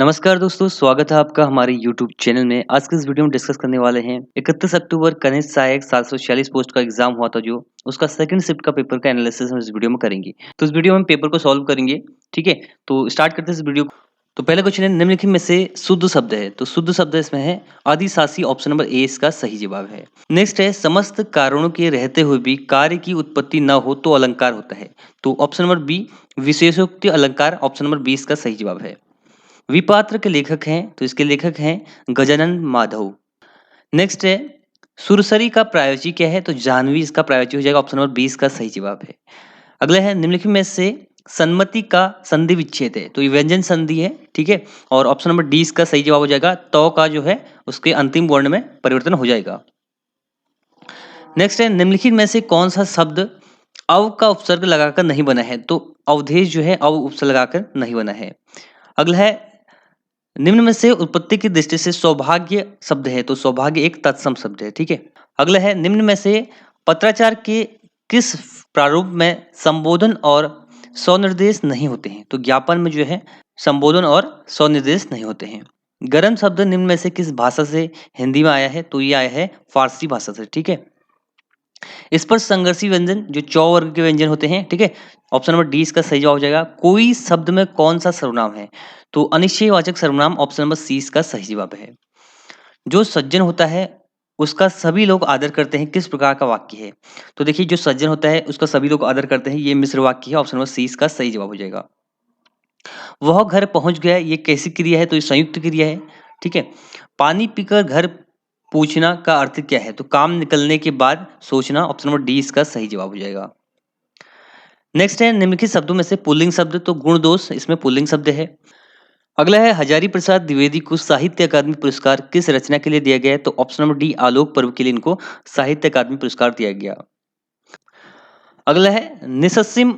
नमस्कार दोस्तों, स्वागत है आपका हमारे YouTube चैनल में। आज के इस वीडियो में डिस्कस करने वाले हैं 31 अक्टूबर कनिष्ठ सहायक 746 पोस्ट का एग्जाम हुआ था जो उसका सेकंड शिफ्ट का पेपर का एनालिसिस हम इस वीडियो में करेंगे। तो इस वीडियो में हम पेपर को सॉल्व करेंगे, ठीक है। तो स्टार्ट करते हैं इस वीडियो को। तो पहला क्वेश्चन है, निम्नलिखित में से शुद्ध शब्द है। तो शुद्ध शब्द इसमें है अधिशासी, ऑप्शन नंबर ए इसका सही जवाब है। नेक्स्ट है, समस्त कारणों के रहते हुए भी कार्य की उत्पत्ति न हो तो अलंकार होता है। तो ऑप्शन नंबर बी विशेषोक्ति अलंकार, ऑप्शन नंबर बी इसका सही जवाब है। विपात्र के लेखक हैं, तो इसके लेखक हैं गजानन माधव। नेक्स्ट है, सुरसरी का प्रायोजिक क्या है। तो जाह्नवी इसका प्रायोजिक हो जाएगा, ऑप्शन नंबर 20 का सही जवाब है। अगला है, निम्नलिखित में से सन्मति का संधि विच्छेद है। तो ये व्यंजन संधि है, ठीक है। और ऑप्शन नंबर डी इसका सही जवाब हो जाएगा, तो का जो है उसके अंतिम वर्ण में परिवर्तन हो जाएगा। नेक्स्ट है, निम्नलिखित में से कौन सा शब्द अव का उपसर्ग लगाकर नहीं बना है। तो अवधेश जो है अव उपसर्ग लगाकर नहीं बना है। अगला है, निम्न में से उत्पत्ति की दृष्टि से सौभाग्य शब्द है। तो सौभाग्य एक तत्सम शब्द है, ठीक है। अगला है, निम्न में से पत्राचार के किस प्रारूप में संबोधन और स्वनिर्देश नहीं होते हैं। तो ज्ञापन में जो है संबोधन और स्वनिर्देश नहीं होते हैं। गरम शब्द निम्न में से किस भाषा से हिंदी में आया है। तो ये आया है फारसी भाषा से, ठीक है। इस पर संघर्षी व्यंजन जो चौ वर्ग के व्यंजन होते हैं, ठीक है। ऑप्शन नंबर डी इसका सही जवाब हो जाएगा। कोई शब्द में कौन सा सर्वनाम है। तो अनिश्चयवाचक सर्वनाम, ऑप्शन नंबर सी इसका सही जवाब है। जो सज्जन होता है उसका सभी लोग आदर करते हैं, किस प्रकार का वाक्य है। तो देखिए, जो सज्जन होता है उसका सभी लोग आदर करते हैं, ये मिश्र वाक्य है, ऑप्शन नंबर सी इसका सही जवाब हो जाएगा। वह घर पहुंच गया, ये कैसी क्रिया है। तो ये संयुक्त क्रिया है, ठीक है। पानी पीकर घर पूछना का अर्थ क्या है। तो काम निकलने के बाद सोचना, ऑप्शन नंबर डी इसका सही जवाब हो जाएगा। नेक्स्ट है, निम्नलिखित शब्दों में से पुल्लिंग शब्द। तो गुण दोष इसमें पुल्लिंग शब्द है। अगला है, हजारी प्रसाद द्विवेदी को साहित्य अकादमी पुरस्कार किस रचना के लिए दिया गया है। तो ऑप्शन नंबर डी आलोक पर्व के लिए इनको साहित्य अकादमी पुरस्कार दिया गया। अगला है, निसस्सिम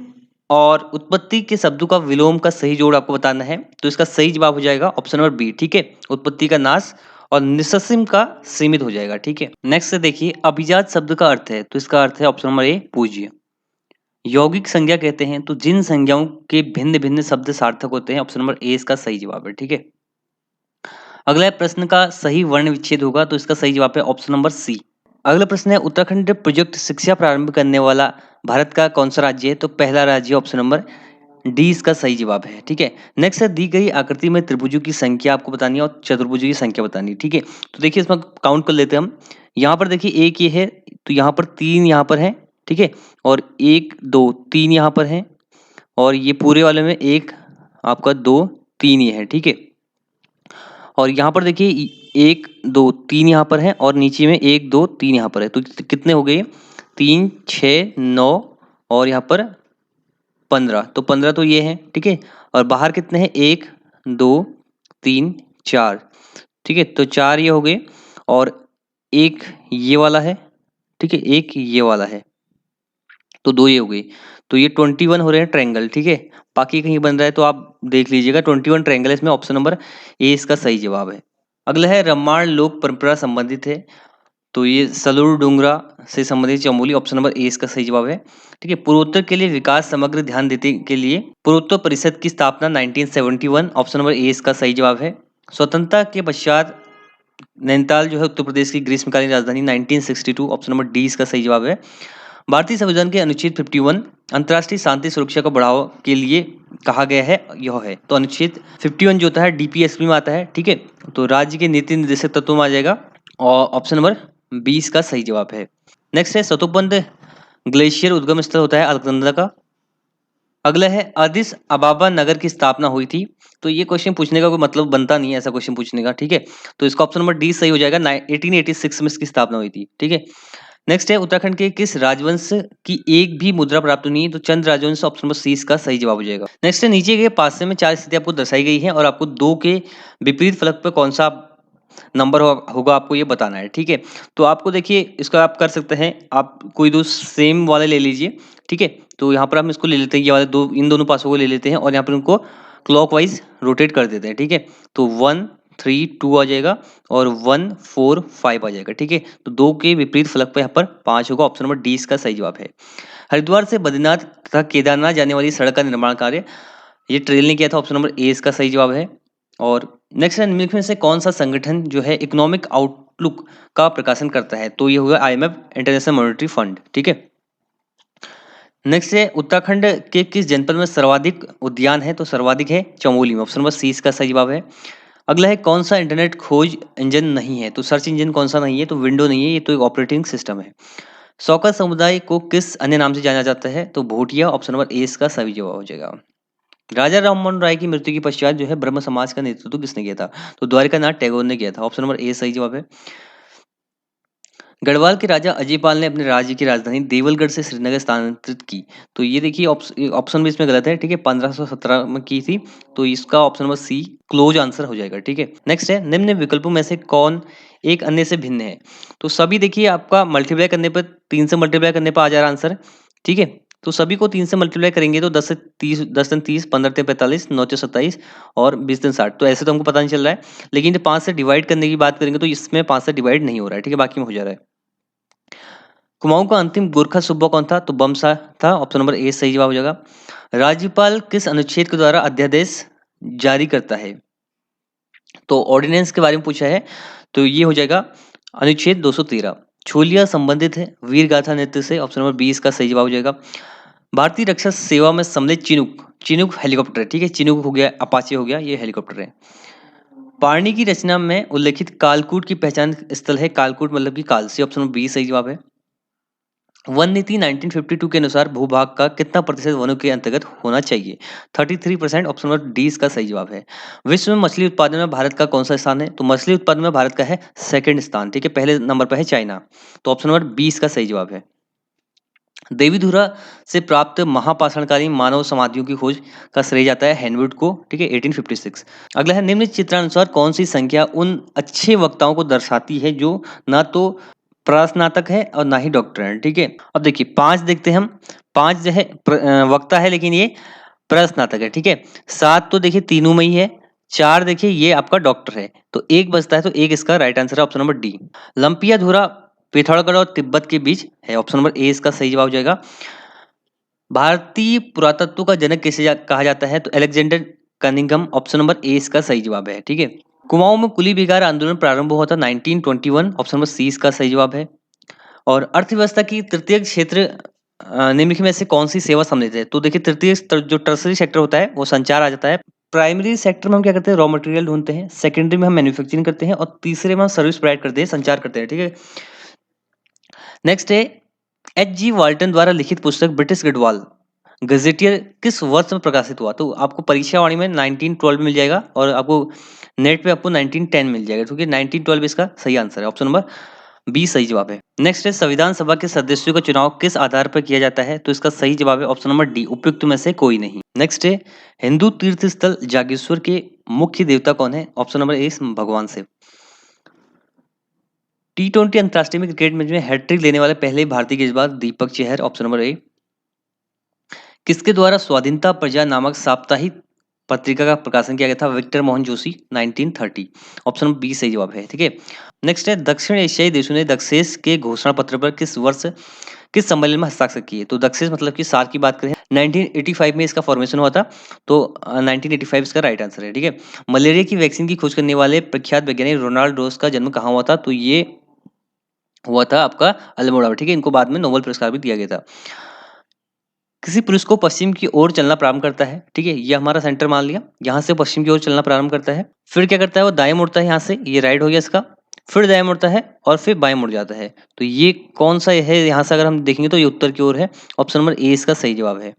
और उत्पत्ति के शब्दों का विलोम का सही जोड़ आपको बताना है। तो इसका सही जवाब हो जाएगा ऑप्शन नंबर बी, ठीक है। उत्पत्ति का नाश और निसस्सिम का सीमित हो जाएगा, ठीक है। नेक्स्ट से देखिए, अभिजात शब्द का अर्थ है। तो इसका अर्थ है ऑप्शन नंबर ए पूज्य। यौगिक संज्ञा कहते हैं तो जिन संज्ञाओं के भिन्न भिन्न शब्द सार्थक होते हैं, ऑप्शन नंबर ए इसका सही जवाब है, ठीक है। अगला प्रश्न का सही वर्ण विच्छेद होगा, तो इसका सही जवाब है ऑप्शन नंबर सी। अगला प्रश्न है, उत्तराखंड प्रोजेक्ट शिक्षा प्रारंभ करने वाला भारत का कौन सा राज्य है। तो पहला राज्य ऑप्शन नंबर डी इसका सही जवाब है, ठीक है। नेक्स्ट है, दी गई आकृति में त्रिभुजों की संख्या आपको बतानी है और चतुर्भुजों की संख्या बतानी है, ठीक है। तो देखिए, इसमें काउंट कर लेते हैं हम। यहाँ पर देखिए एक ये है, तो यहाँ पर तीन यहाँ पर है, ठीक है। और एक दो तीन यहाँ पर है, और ये पूरे वाले में एक आपका दो तीन ये है, ठीक है। और यहाँ पर देखिए एक दो तीन यहाँ पर है, और नीचे में एक दो तीन यहाँ पर है। तो कितने हो गए, 3 6 9 और यहाँ पर 15। तो 15 तो ये है, ठीक है। और बाहर कितने हैं, 1 2 3 4, ठीक है। तो 4 ये हो गए, और एक ये वाला है, ठीक है, एक ये वाला है, तो 2 ये हो गई। तो ये 21 हो रहे हैं ट्रायंगल, ठीक है। बाकी कहीं बन रहा है तो आप देख लीजिएगा। 21 ट्रायंगल इसमें ऑप्शन नंबर ए इसका सही जवाब है। अगला है, रामायण लोक परंपरा संबंधित है। तो ये सलूर डोंगरा से संबंधित चमोली, ऑप्शन नंबर ए इसका सही जवाब है, ठीक है। पूर्वोत्तर के लिए विकास समग्र ध्यान देने के लिए पूर्वोत्तर परिषद की स्थापना 1971, ऑप्शन नंबर ए इसका सही जवाब है। स्वतंत्रता के पश्चात नैनीताल जो है उत्तर प्रदेश की ग्रीष्मकालीन राजधानी 1962, ऑप्शन नंबर डी इसका सही जवाब है। भारतीय संविधान के अनुच्छेद 51 अंतर्राष्ट्रीय शांति सुरक्षा को बढ़ावा के लिए कहा गया है, यह है। तो अनुच्छेद 51 जो होता है डीपीएसपी में आता है, ठीक है। तो राज्य के नीति निर्देशक तत्वों में आ जाएगा, और ऑप्शन नंबर 20 का सही जवाब है। नेक्स्ट है, सतोबंद ग्लेशियर उद्गम स्थल होता है अलकनंदा का। अगला है, अदिस अबाबा नगर की स्थापना हुई थी। तो ये क्वेश्चन पूछने का कोई मतलब बनता नहीं है, ऐसा क्वेश्चन पूछने का, ठीक है। तो इसका ऑप्शन नंबर डी सही हो जाएगा, 1886 में इसकी स्थापना हुई थी, ठीक है। नेक्स्ट है, उत्तराखंड के किस राजवंश की एक भी मुद्रा प्राप्त नहीं है। तो चंद राजवंश, ऑप्शन नंबर सी इसका सही जवाब हो जाएगा। नेक्स्ट है, नीचे के पासे में 4 स्थिति आपको दर्शाई गई है, और आपको 2 के विपरीत फलक पर कौन सा नंबर होगा आपको ये बताना है, ठीक है। तो आपको देखिए, इसका आप कर सकते हैं, आप कोई दो सेम वाले ले लीजिए, ठीक है। तो यहाँ पर हम इसको ले लेते हैं, ये वाले दो, इन दोनों पासों को ले लेते हैं, और यहाँ पर उनको क्लॉकवाइज रोटेट कर देते हैं, ठीक है। तो 1 3 2 आ जाएगा, और 1 4 5 आ जाएगा, ठीक है। तो 2 के विपरीत फलक पर यहाँ पर 5 होगा, ऑप्शन नंबर डी इसका सही जवाब है। हरिद्वार से बद्रीनाथ तथा केदारनाथ जाने वाली सड़क का निर्माण कार्य ये ट्रेल ने किया था, ऑप्शन नंबर ए इसका सही जवाब है। और नेक्स्ट है, निम्नलिखित में से कौन सा संगठन जो है इकोनॉमिक आउटलुक का प्रकाशन करता है? तो ये होगा IMF, इंटरनेशनल मॉनेटरी फंड। ठीक है। नेक्स्ट है, उत्तराखंड के किस जनपद में सर्वाधिक उद्यान है? तो सर्वाधिक है चमोली में। ऑप्शन नंबर सी इसका सही जवाब है। अगला है, कौन सा इंटरनेट खोज इंजन नहीं है? तो सर्च इंजन कौन सा नहीं है? तो विंडो नहीं है, ये तो एक ऑपरेटिंग सिस्टम है। सौकर समुदाय को किस अन्य नाम से जाना जाता है? तो भोटिया। ऑप्शन नंबर ए इसका सही जवाब हो जाएगा। राजा राममोहन राय की मृत्यु के पश्चात जो है ब्रह्म समाज का नेतृत्व किसने किया था? तो द्वारिकानाथ टैगोर ने किया था। ऑप्शन नंबर ए सही जवाब है। गढ़वाल के राजा अजयपाल ने अपने राज्य की राजधानी देवलगढ़ से श्रीनगर स्थानांतरित की। तो ये देखिए ऑप्शन भी इसमें गलत है। ठीक है, 1517 में की थी। तो इसका option number C close answer हो जाएगा। ठीक है। नेक्स्ट है, निम्न विकल्पों में से कौन एक अन्य से भिन्न है? तो सभी देखिए आपका मल्टीप्लाई करने पर 3 से मल्टीप्लाई करने पर आ जा रहा आंसर। ठीक है, तो सभी को 3 से मल्टीप्लाई करेंगे तो 10 से 30, 10 से 30, 15 से 45, 9 से 27 और 20 से 60। तो ऐसे तो हमको पता नहीं चल रहा है, लेकिन जब 5 से डिवाइड करने की बात करेंगे तो इसमें 5 से डिवाइड नहीं हो रहा है। ठीक है, बाकी में हो जा रहा है। कुमाऊं का अंतिम गोरखा सूबा कौन था? तो बमसा था। ऑप्शन नंबर ए सही जवाब हो जाएगा। राज्यपाल किस अनुच्छेद के द्वारा अध्यादेश जारी करता है? तो ऑर्डिनेंस के बारे में पूछा है, तो ये हो जाएगा अनुच्छेद 213। छोलिया संबंधित है वीर गाथा नृत्य से। ऑप्शन नंबर 20 का सही जवाब हो जाएगा। भारतीय रक्षा सेवा में सम्मिलित चिनूक, चिनूक हेलीकॉप्टर है। ठीक है, चिनूक हो गया, अपाचे हो गया, ये हेलीकॉप्टर है। पाणि की रचना में उल्लेखित कालकूट की पहचान स्थल है। कालकूट मतलब कि कालसी। ऑप्शन नंबर 20 सही जवाब है। वन नीति 1952 के अनुसार भूभाग का कितना प्रतिशत वनों के अंतर्गत होना चाहिए? 33%। ऑप्शन नंबर डी इसका सही जवाब है। विश्व में मछली उत्पादन में भारत का कौन सा स्थान है? तो मछली उत्पादन में भारत का है सेकंड स्थान। ठीक है, पहले नंबर पर है चाइना। तो ऑप्शन नंबर बी इसका सही जवाब है। देवीधुरा से प्राप्त महापाषाणकालीन मानव समाधियों की खोज का श्रेय जाता है हेनवुड को। ठीक है, 1856। अगला है, निम्न चित्रानुसार कौन सी संख्या उन अच्छे वक्ताओं को दर्शाती है जो ना तो प्रस्नातक है और ना ही डॉक्टर है? ठीक है, अब देखिए 5 देखते हैं हम। 5 जो है वक्ता है, लेकिन ये प्रस्नातक है। ठीक है, 7 तो देखिए तीनों में ही है। 4 देखिए ये आपका डॉक्टर है। तो एक बचता है, तो एक इसका राइट आंसर है ऑप्शन नंबर डी। लंपिया धुरा पिथौरागढ़ और तिब्बत के बीच है। ऑप्शन नंबर ए इसका सही जवाब हो जाएगा। भारतीय पुरातत्व का जनक किसे कहा जाता है? तो अलेक्जेंडर कनिंघम। ऑप्शन नंबर ए इसका सही जवाब है। ठीक है। कुमाऊं में कुली बिगाड़ आंदोलन प्रारंभ हुआ था 1921। ऑप्शन नंबर सी इसका सही जवाब है। और अर्थव्यवस्था की तृतीय क्षेत्र निम्नलिखित में से कौन सी सेवा सम्मिलित है? तो देखिए तृतीय जो टर्सरी सेक्टर होता है वो संचार आ जाता है। प्राइमरी सेक्टर में हम क्या करते हैं? रॉ मटेरियल ढूंढते हैं। सेकेंडरी में हम मैन्युफैक्चरिंग करते हैं और तीसरे में हम सर्विस प्रोवाइड करते हैं, संचार करते हैं। ठीक है। नेक्स्ट है, H.G. वाल्टन द्वारा लिखित पुस्तक ब्रिटिश गढ़वाल गजेटियर किस वर्ष में प्रकाशित हुआ? तो आपको परीक्षावाणी में 1912 मिल जाएगा और आपको नेट पे आपको 1910 मिल जाएगा, क्योंकि 1912 इसका सही आंसर है। ऑप्शन नंबर बी सही जवाब है। नेक्स्ट है, संविधान सभा के सदस्यों का चुनाव किस आधार पर किया जाता है? तो इसका सही जवाब है ऑप्शन नंबर डी, उपयुक्त में से कोई नहीं। नेक्स्ट है, हिंदू तीर्थ स्थल जागेश्वर के मुख्य देवता कौन है? ऑप्शन नंबर ए भगवान शिव। T20 अंतर्राष्ट्रीय में क्रिकेट मैच में हैट्रिक लेने वाले पहले भारतीय गेंदबाज Deepak Chahar. Option number A. किसके द्वारा स्वाधीनता प्रजा नामक साप्ताहिक पत्रिका का प्रकाशन किया गया था? Victor Mohan Joshi, 1930। Option number B सही जवाब है। ठीक है। नेक्स्ट है, दक्षिण एशियाई देशों ने दक्षेस के घोषणा पत्र पर किस वर्ष किस सम्मेलन में हस्ताक्षर किए? तो दक्षेस मतलब कि सार्क की बात करें 1985 में इसका फॉर्मेशन हुआ था। तो 1985 इसका राइट आंसर है। ठीक है। मलेरिया की वैक्सीन की खोज करने वाले प्रख्यात वैज्ञानिक रोनाल्ड रोज का जन्म कहाँ हुआ था? तो ये हुआ था आपका अल्मोड़ा में। ठीक है, इनको बाद में नोबेल पुरस्कार भी दिया गया था। किसी पुरुष को पश्चिम की ओर चलना प्रारंभ करता है। ठीक है, ये हमारा सेंटर मान लिया, यहाँ से पश्चिम की ओर चलना प्रारंभ करता है। फिर क्या करता है? वो दाएं मुड़ता है, यहाँ से ये राइट हो गया इसका। फिर दाएं मुड़ता है और फिर बाएं मुड़ जाता है। तो ये कौन सा है? यहाँ से अगर हम देखेंगे तो ये उत्तर की ओर है। ऑप्शन नंबर ए इसका सही जवाब है।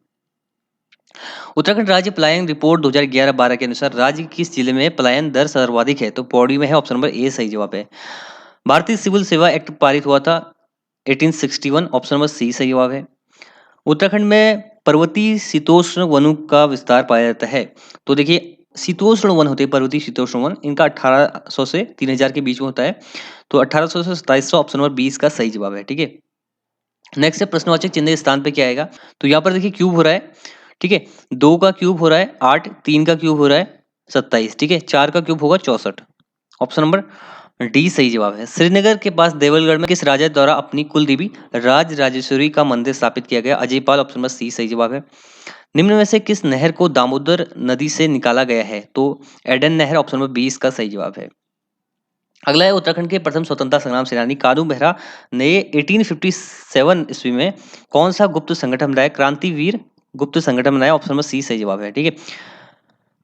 उत्तराखंड राज्य पलायन रिपोर्ट 2011-12 के अनुसार राज्य की किस जिले में पलायन दर सर्वाधिक है? तो पौड़ी में है। ऑप्शन नंबर ए सही जवाब है। भारतीय सिविल सेवा एक्ट पारित हुआ था 1861। ऑप्शन नंबर सी सही जवाब है। उत्तराखंड में पर्वतीय शीतोष्ण वनों का विस्तार पाया जाता है। तो देखिए शीतोष्ण वन होते हैं, पर्वतीय शीतोष्ण वन, इनका 1800 से 3000 के बीच में होता है। तो 1800 से 2700 ऑप्शन नंबर 20 का सही जवाब है। ठीक है। नेक्स्ट है, प्रश्नवाचक चिन्ह स्थान पे क्या आएगा? तो यहाँ पर देखिए क्यूब हो रहा है। ठीक है, 2 का क्यूब हो रहा है 8, 3 का क्यूब हो रहा है 27। ठीक है, 4 का क्यूब होगा 64। ऑप्शन नंबर डी सही जवाब है। श्रीनगर के पास देवलगढ़ में किस राजा द्वारा अपनी कुल देवी राज राजेश्वरी का मंदिर स्थापित किया गया? अजयपाल। ऑप्शन नंबर सी सही जवाब है। निम्न में से किस नहर को दामोदर नदी से निकाला गया है? तो एडन नहर, ऑप्शन नंबर 20 का सही जवाब है। अगला है उत्तराखंड के प्रथम स्वतंत्रता संग्राम सेनानी कानू बेहरा ने 1857 ईस्वी में कौन सा गुप्त संगठन बनाया? क्रांतिवीर गुप्त संगठन बनाया, ऑप्शन नंबर सी सही जवाब है। ठीक है,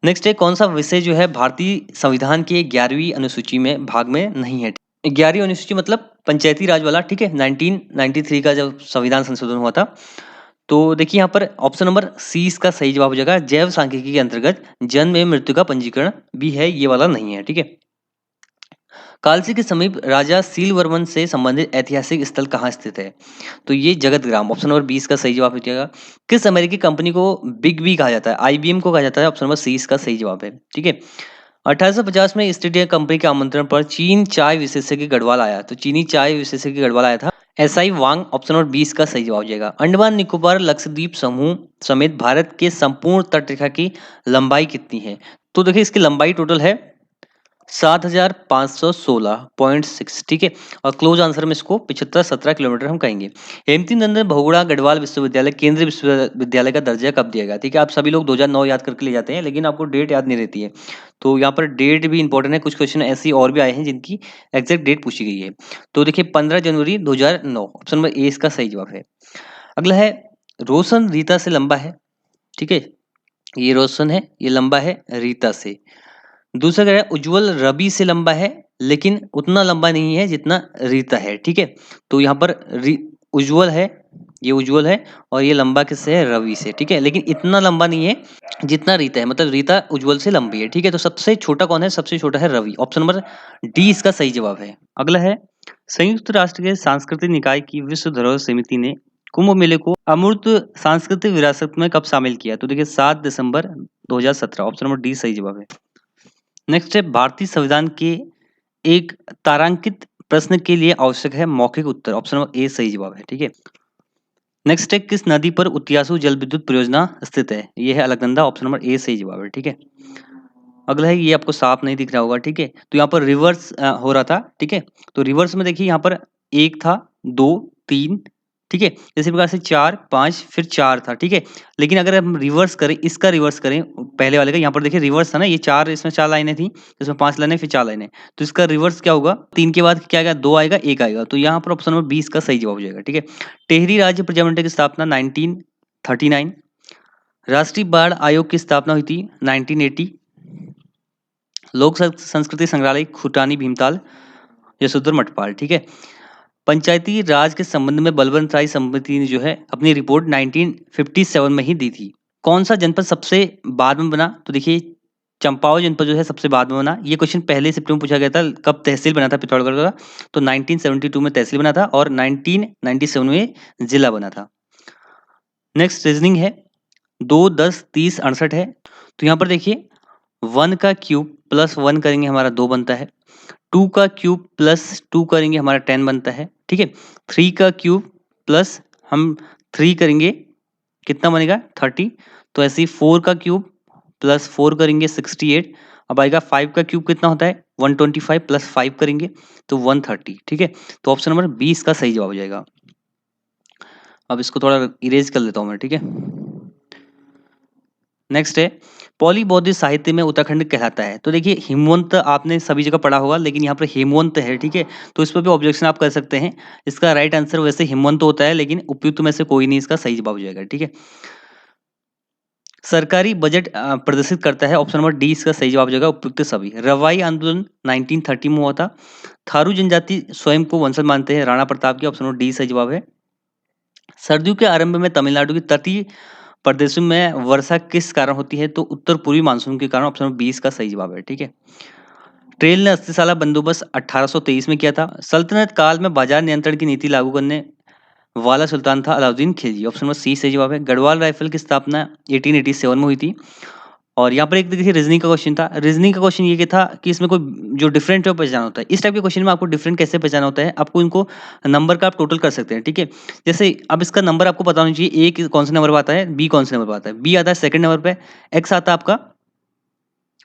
नेक्स्ट है कौन सा विषय जो है भारतीय संविधान के 11वीं अनुसूची में भाग में नहीं है? 11वीं अनुसूची मतलब पंचायती राज वाला। ठीक है, 1993 का जब संविधान संशोधन हुआ था। तो देखिए यहाँ पर ऑप्शन नंबर सी इसका सही जवाब हो जाएगा। जैव सांख्यिकी के अंतर्गत जन्म एवं मृत्यु का पंजीकरण भी है, ये वाला नहीं है। ठीक है, कालसी के समीप राजा सीलवर्मन से संबंधित ऐतिहासिक स्थल कहाँ स्थित है? तो ये जगत ग्राम, ऑप्शन नंबर 20 का सही जवाब हो जाएगा। किस अमेरिकी कंपनी को बिग बी कहा जाता है? आईबीएम को कहा जाता है, ऑप्शन नंबर सी इसका सही जवाब है। ठीक है, 1850 में ईस्ट इंडिया कंपनी के आमंत्रण पर चीन चाय विशेषज्ञ गढ़वाल आया, तो चीनी चाय विशेषज्ञ गढ़वाल आया था एसआई वांग, ऑप्शन नंबर 20 का सही जवाब हो जाएगा। अंडमान निकोबार लक्षद्वीप समूह समेत भारत के संपूर्ण तटरेखा की लंबाई कितनी है? तो देखिए इसकी लंबाई टोटल है 7516.6। ठीक है, और क्लोज आंसर में इसको 75-17 किलोमीटर हम कहेंगे। हेमती नंदन बहुगुणा गढ़वाल विश्वविद्यालय केंद्रीय विश्वविद्यालय का दर्जा कब दिया गया? ठीक है, आप सभी लोग 2009 याद करके ले जाते हैं, लेकिन आपको डेट याद नहीं रहती है, तो यहाँ पर डेट भी इंपॉर्टेंट है। कुछ क्वेश्चन ऐसी और भी आए हैं जिनकी एग्जैक्ट डेट पूछी गई है। तो देखिए 15 जनवरी 2009, ऑप्शन नंबर ए इसका सही जवाब है। अगला है रोशन रीता से लंबा है। ठीक है, ये रोशन है, ये लंबा है रीता से। दूसरा कह रहा है उज्जवल रवि से लंबा है, लेकिन उतना लंबा नहीं है जितना रीता है। ठीक है, तो यहाँ पर उज्जवल है, ये उज्जवल है, और ये लंबा किससे है? रवि से। ठीक है, लेकिन इतना लंबा नहीं है जितना रीता है, मतलब रीता उज्जवल से लंबी है। ठीक है, तो सबसे छोटा कौन है? सबसे छोटा है रवि, ऑप्शन नंबर डी इसका सही जवाब है। अगला है संयुक्त राष्ट्र के सांस्कृतिक निकाय की विश्व धरोहर समिति ने कुंभ मेले को अमूर्त सांस्कृतिक विरासत में कब शामिल किया? तो देखिए 7 दिसंबर 2017, ऑप्शन नंबर डी सही जवाब है। नेक्स्ट है भारतीय संविधान के एक तारांकित प्रश्न के लिए आवश्यक है मौखिक उत्तर, ऑप्शन नंबर ए सही जवाब है। ठीक है, नेक्स्ट है किस नदी पर उत्यासु जल विद्युत परियोजना स्थित है? ये है अलकनंदा, ऑप्शन नंबर ए सही जवाब है। ठीक है, अगला है, ये आपको साफ नहीं दिख रहा होगा। ठीक है, तो यहाँ पर रिवर्स हो रहा था। ठीक है, तो रिवर्स में देखिए यहाँ पर एक था, दो, तीन। ठीक है, इसी प्रकार से चार, पांच, फिर चार था। ठीक है, लेकिन अगर हम रिवर्स करें, इसका रिवर्स करें पहले वाले का, यहाँ पर देखिए रिवर्स था ना, ये चार, इसमें चार लाइनें थी, इसमें 5 लाइनें, फिर 4 लाइनें, तो इसका रिवर्स क्या होगा? 3 के बाद क्या आएगा? 2 आएगा, 1 आएगा, तो यहाँ पर ऑप्शन नंबर 20 का सही जवाब हो जाएगा। ठीक है, टेहरी राज्य प्रजामंडल की स्थापना 1939। राष्ट्रीय बाढ़ आयोग की स्थापना हुई थी 1980। लोक संस्कृति संग्रहालय खुटानी भीमताल यशोधर मठपाल। ठीक है, पंचायती राज के संबंध में बलवंत राय समिति ने जो है अपनी रिपोर्ट 1957 में ही दी थी। कौन सा जनपद सबसे बाद में बना? तो देखिए चंपावत जनपद जो है सबसे बाद में बना। ये क्वेश्चन पहले शिफ्ट में पूछा गया था, कब तहसील बना था पिथौरागढ़ का? तो 1972 में तहसील बना था और 1997 में जिला बना था। नेक्स्ट रीजनिंग है, 2, 10, 30, 68 है। तो यहाँ पर देखिए 1 का क्यूब प्लस 1 करेंगे हमारा 2 बनता है। 2 का क्यूब प्लस 2 करेंगे हमारा 10 बनता है। ठीक है, 3 का क्यूब प्लस हम 3 करेंगे कितना बनेगा? 30। तो ऐसे ही 4 का क्यूब प्लस 4 करेंगे 68। अब आएगा 5 का क्यूब कितना होता है? 125 प्लस 5 करेंगे तो 130। ठीक है, तो ऑप्शन नंबर 20 का सही जवाब हो जाएगा। अब इसको थोड़ा इरेज कर लेता हूं मैं। ठीक है, नेक्स्ट है पौली बौद्धिक साहित्य में उत्तराखंड कहलाता है। तो देखिए हिमवंत आपने सभी जगह पढ़ा होगा, लेकिन यहाँ पर हेमवंत है। ठीक है, तो इस पर भी ऑब्जेक्शन आप कर सकते हैं। इसका राइट आंसर वैसे हिमवंत होता है, लेकिन उपयुक्त में से कोई नहीं इसका सही जवाब हो जाएगा। ठीक है, सरकारी बजट प्रदर्शित करता है, ऑप्शन नंबर डी इसका सही जवाब हो जाएगा। उपयुक्त सभी। रवाई आंदोलन 1930 में हुआ था। थारू जनजाति स्वयं को वंशज मानते हैं, राणा प्रताप की, ऑप्शन नंबर डी सही जवाब है। सर्दियों के आरंभ में तमिलनाडु की तटीय प्रदेशों में वर्षा किस कारण होती है? तो उत्तर पूर्वी मानसून के कारण, ऑप्शन नंबर 20 का सही जवाब है। ठीक है, ट्रेल ने अस्थिशाला बंदोबस्त 1823 में किया था। सल्तनत काल में बाजार नियंत्रण की नीति लागू करने वाला सुल्तान था Alauddin Khilji, option number C सही जवाब है। गढ़वाल राइफल की स्थापना 1887 में हुई थी। और यहाँ पर एक देखिए रीजनिंग का क्वेश्चन था। रीजनिंग का क्वेश्चन ये था कि इसमें कोई जो डिफरेंट है पहचान होता है। इस टाइप के क्वेश्चन में आपको डिफरेंट कैसे पहचान होता है? आपको इनको नंबर का आप टोटल कर सकते हैं। ठीक है, जैसे अब इसका नंबर आपको पता होना चाहिए, ए कौन से नंबर पर आता है, बी कौन से नंबर पर आता है। बी आता है सेकंड नंबर पे, एक्स आता है आपका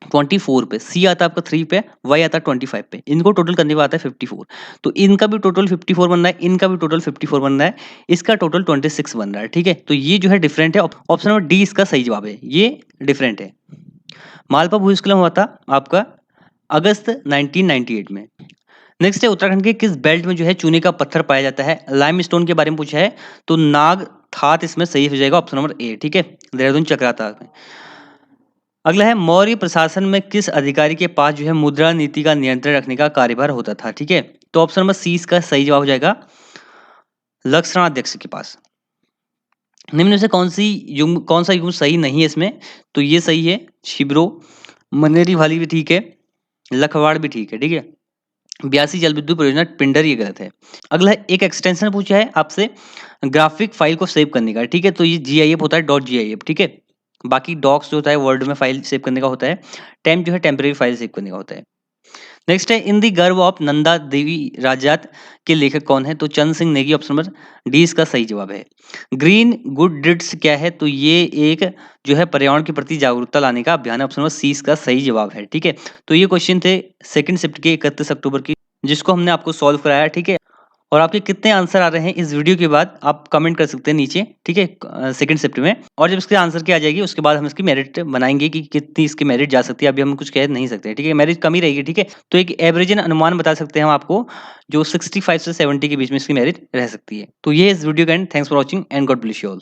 24 पे, सी आता है आपका 3 पे, वाई आता है 25 पे, इनको टोटल करने पे आता है 54। तो इनका भी टोटल 54 बन रहा है, इनका भी टोटल 54 बन रहा है, इसका टोटल 26 बन रहा है। ठीक है, तो ये जो है डिफरेंट है। ऑप्शन नंबर डी इसका सही जवाब है, ये डिफरेंट है। मालवा भूस्खलन हुआ था आपका अगस्त 1998 में। नेक्स्ट है उत्तराखंड के किस बेल्ट में जो है चूने का पत्थर पाया जाता है? लाइमस्टोन के बारे में पूछा है, तो नाग थात इसमें सही हो जाएगा, ऑप्शन नंबर ए। ठीक है, देहरादून चक्राता में। अगला है मौर्य प्रशासन में किस अधिकारी के पास जो है मुद्रा नीति का नियंत्रण रखने का कार्यभार होता था? ठीक है, तो ऑप्शन नंबर सी इसका सही जवाब हो जाएगा, लक्षणाध्यक्ष के पास। निम्न में से कौन सा युग्म सही नहीं है इसमें? तो ये सही है, शिब्रो, मनेरी वाली भी ठीक है, लखवाड़ भी ठीक है। ठीक है, 82 जल विद्युत परियोजना पिंडर ये गलत है। अगला है एक एक्सटेंशन पूछा है आपसे ग्राफिक फाइल को सेव करने का। ठीक है, तो ये GIF होता है, .gif। ठीक है, बाकी डॉक्स जो होता है वर्ड में फाइल सेव करने का होता है, टेम्प जो है टेम्परेरी फाइल सेव करने का होता है। नेक्स्ट है इन दी गर्भ ऑफ नंदा देवी राजात के लेखक कौन है? तो Chand Singh Negi, option number D इसका सही जवाब है। ग्रीन गुड डिड्स क्या है? तो ये एक जो है पर्यावरण के प्रति जागरूकता लाने का अभियान है, ऑप्शन नंबर सी इसका सही जवाब है। ठीक है, तो ये क्वेश्चन थे सेकंड शिफ्ट के 31 अक्टूबर की, जिसको हमने आपको सॉल्व कराया। ठीक है, और आपके कितने आंसर आ रहे हैं इस वीडियो के बाद आप कमेंट कर सकते हैं नीचे। ठीक है, सेकंड शिफ्ट में। और जब इसके आंसर की आ जाएगी उसके बाद हम इसकी मेरिट बनाएंगे कि कितनी इसकी मेरिट जा सकती है। अभी हम कुछ कह नहीं सकते। ठीक है, मेरिट कम ही रहेगी। ठीक है, तो एक एवरेज अनुमान बता सकते हैं हम आपको, जो 65 से 70 के बीच में इसकी मेरिट रह सकती है। तो ये इस वीडियो का and. Thanks for watching and God bless you all.